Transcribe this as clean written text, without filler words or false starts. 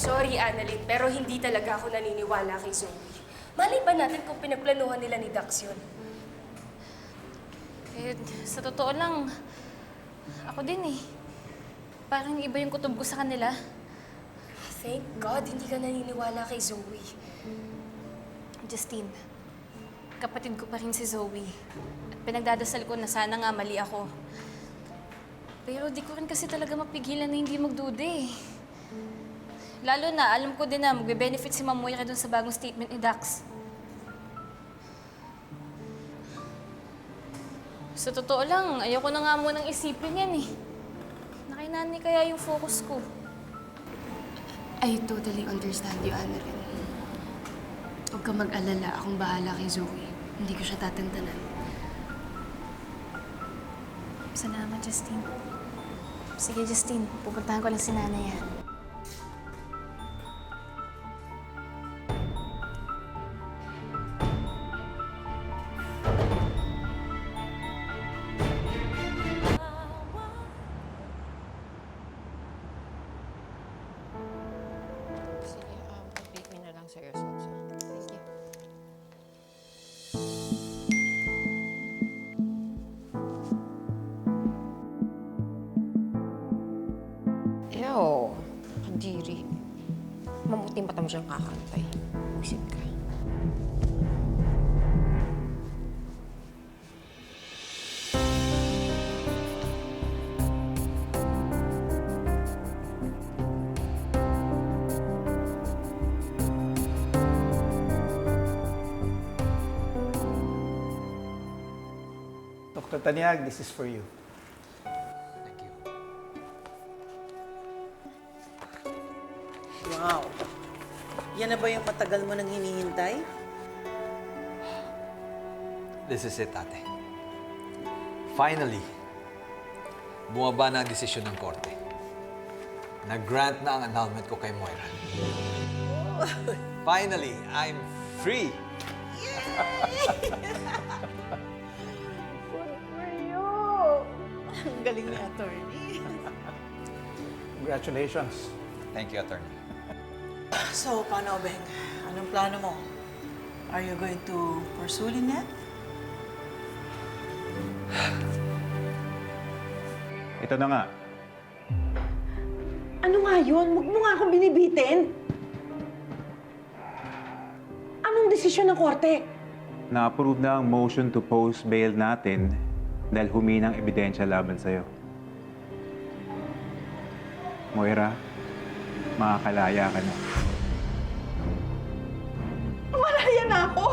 Sorry, Annalyn, pero hindi talaga ako naniniwala kay Zoe. Malay ba natin kung pinagplanuhan nila ni Dax yun? Eh, sa totoo lang, ako din eh. Parang iba yung kutob ko sa kanila. Thank God, hindi ka naniniwala kay Zoe. Justine, kapatid ko pa rin si Zoe. At pinagdadasal ko na sana nga mali ako. Pero di ko rin kasi talaga mapigilan na hindi magduda eh. Lalo na, alam ko din na magbe-benefit si Ma'am Moira dun sa bagong statement ni Dax. Sa totoo lang, ayoko na nga munang isipin yan eh. Nakinani kaya yung focus ko. I totally understand you, Annalyn. Huwag ka mag-alala, akong bahala kay Zoe. Hindi ko siya tatantanan. Salamat, Justine. Sige, Justine. Pupuntahan ko lang si nanay, ha? Sige, update me na lang sa result, sir. Thank you. Ew, kadiri. Mamuting mata mo siyang kakantay. Buisit ka. Dr. Tanyag, this is for you. Thank you. Wow! Yan na ba yung matagal mo nang hinihintay? This is it, ate. Finally, bumaba na ang desisyon ng korte. Nag-grant na ang annulment ko kay Moira. Finally, I'm free! Ang galing ni attorney. Congratulations. Thank you, attorney. So, paano, Beng? Anong plano mo? Are you going to pursue Lynette? Ito na nga. Ano nga yun? Huwag mo nga akong binibitin. Anong desisyon ng korte? Na-approve na ang motion to post bail natin dahil huminang ebidensya laban sa'yo. Moira, makakalaya ka na. Malaya na ako!